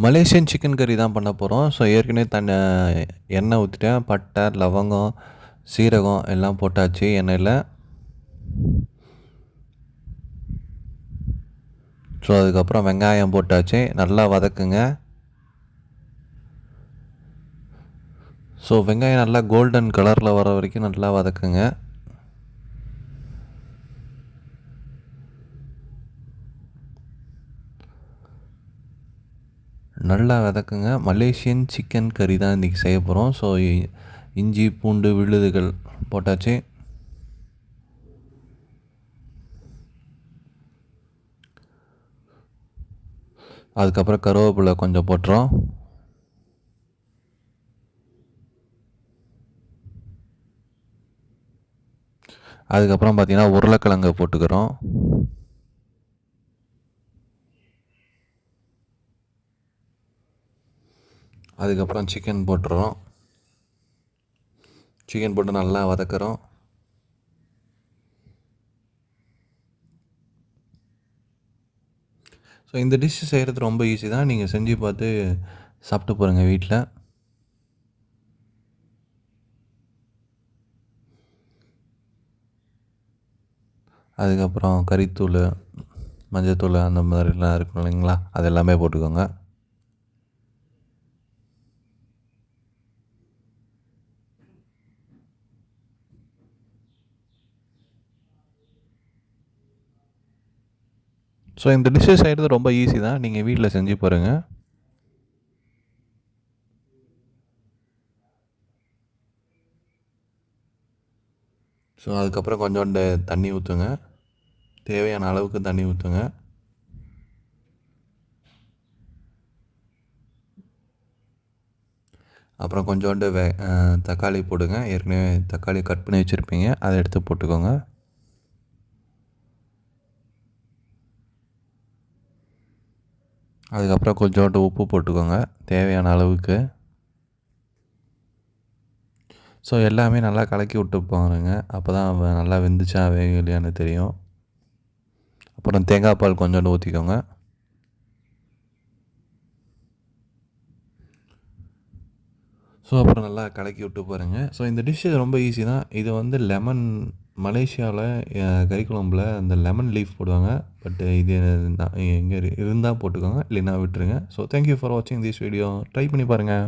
Malaysian chicken கறி தான் பண்ண போகிறோம். ஸோ ஏற்கனவே எண்ணெய் ஊற்றிட்டேன். பட்டை, லவங்கம், சீரகம் எல்லாம் போட்டாச்சு எண்ணெயில். ஸோ அதுக்கப்புறம் வெங்காயம் போட்டாச்சு, நல்லா வதக்குங்க. ஸோ வெங்காயம் நல்லா கோல்டன் கலரில் வர வரைக்கும் நல்லா வதக்குங்க. நல்லா வதக்குங்க. மலேசியன் சிக்கன் கறி தான் இன்றைக்கி செய்ய போகிறோம். ஸோ இஞ்சி பூண்டு விழுதுகள் போட்டாச்சு. அதுக்கப்புறம் கருவேப்பிலை கொஞ்சம் போட்டுறோம். அதுக்கப்புறம் பார்த்திங்கன்னா உருளைக்கிழங்கு போட்டுக்கிறோம். அதுக்கப்புறம் சிக்கன் போட்டுறோம். சிக்கன் போட்டு நல்லா வதக்குறோம். ஸோ இந்த டிஷ் செய்கிறது ரொம்ப ஈஸி தான். நீங்கள் செஞ்சு பார்த்து சாப்பிட்டு பாருங்கள் வீட்டில். அதுக்கப்புறம் கறித்தூள், மஞ்சத்தூள் அந்த மாதிரிலாம் இருக்கும் இல்லைங்களா, அது எல்லாமே போட்டுக்கோங்க. ஸோ இந்த டிஷ்ஷு செய்கிறது ரொம்ப ஈஸி தான். நீங்கள் வீட்டில் செஞ்சு பாருங்கள். ஸோ அதுக்கப்புறம் கொஞ்சோண்டு தண்ணி ஊற்றுங்க. தேவையான அளவுக்கு தண்ணி ஊற்றுங்க. அப்புறம் கொஞ்சோண்டு தக்காளி போடுங்க. ஏற்கனவே தக்காளி கட் பண்ணி வச்சுருப்பீங்க, அதை எடுத்து போட்டுக்கோங்க. அதுக்கப்புறம் கொஞ்சோண்டு உப்பு போட்டுக்கோங்க தேவையான அளவுக்கு. ஸோ எல்லாமே நல்லா கலக்கி விட்டு பாருங்க. அப்போ தான் நல்லா வெந்துச்சா வேகலையான்னு தெரியும். அப்புறம் தேங்காய் பால் கொஞ்சோண்டு ஊற்றிக்கோங்க. ஸோ அப்புறம் நல்லா கலக்கி விட்டு பாருங்கள். ஸோ இந்த டிஷ்ஷு ரொம்ப ஈஸி தான். இது வந்து மலேசியாவில் கறி குழம்புல அந்த லெமன் லீஃப் போடுவாங்க. பட்டு இது எங்கே இருந்தால் போட்டுக்கோங்க, இல்லைன்னா விட்டுருங்க. ஸோ தேங்க்யூ ஃபார் வாட்சிங் திஸ் வீடியோ. ட்ரை பண்ணி பாருங்கள்.